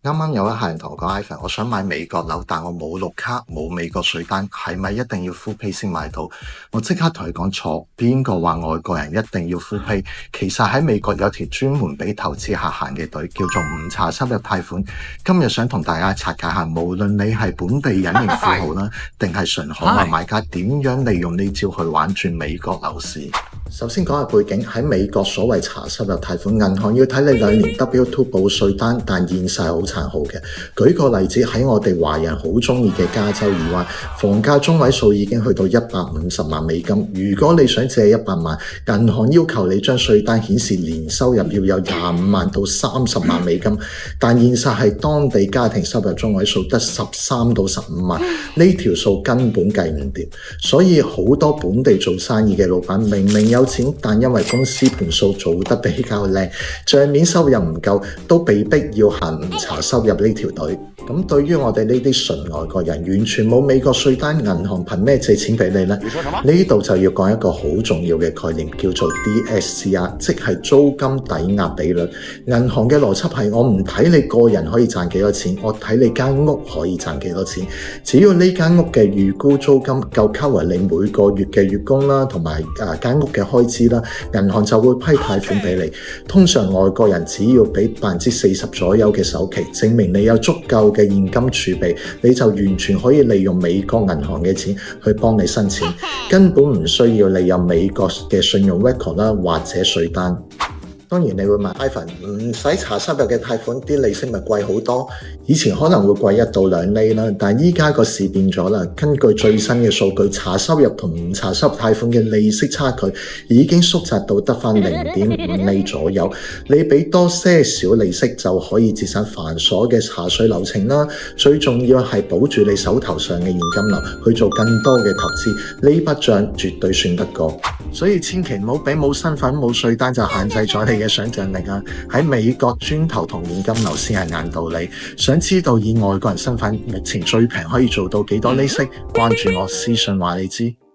啱啱有一客人同我講 ，Ivan， 我想買美國樓，但我冇綠卡，冇美國稅單，係咪一定要 full pay 先買到？我即刻同佢講錯，邊個話外國人一定要 full pay？其實喺美國有條專門俾投資客行嘅隊，叫做唔查收入貸款。今日想同大家拆解下，無論你係本地隱形富豪啦，定係純海外買家，點樣利用呢招去玩轉美國樓市。首先講下背景，喺美國所謂查收入貸款，銀行要睇你2年 W2 報稅單，但現實係好殘酷嘅。舉個例子，喺我哋華人好中意嘅加州以外，房價中位數已經去到150萬美金。如果你想借100萬，銀行要求你將稅單顯示年收入要有25萬到30萬美金，但現實係當地家庭收入中位數得13到15萬，呢條數根本計唔掂。所以好多本地做生意嘅老闆明明有錢，但因為公司盤數做得比較靚，帳面收入唔夠，都被逼要行唔查收入呢條隊。咁對於我哋呢啲純外國人，完全冇美國稅單，銀行憑咩借錢俾你呢？呢度就要講一個好重要嘅概念，叫做 DSCR， 即係租金抵押比率。銀行嘅邏輯係我唔睇你個人可以賺幾多錢，我睇你間屋可以賺幾多錢。只要呢間屋嘅預估租金夠 cover 你每個月嘅月供啦，同埋間屋嘅開支啦，銀行就會批貸款俾你。通常外國人只要俾40%左右嘅首期，證明你有足夠嘅現金儲備，你就完全可以利用美國銀行嘅錢去幫你申請，根本唔需要你有美國嘅信用 record 啦，或者稅單。當然你會問 Ivan， 唔使查收入嘅貸款，啲利息咪貴好多？以前可能會貴1到2厘啦，但依家個市變咗啦。根據最新嘅數據，查收入同唔查收入貸款嘅利息差距已經縮窄到得返0.5厘左右。你俾多些少利息就可以節省繁瑣嘅查稅流程啦。最重要係保住你手頭上嘅現金流，去做更多嘅投資。呢筆帳絕對算得過。所以千祈唔好俾冇身份冇稅單就限制咗你嘅想像力啊！喺美國磚頭同現金流先係硬道理。想知道以外國人身份目前最平可以做到幾多利息？關注我私信話你知。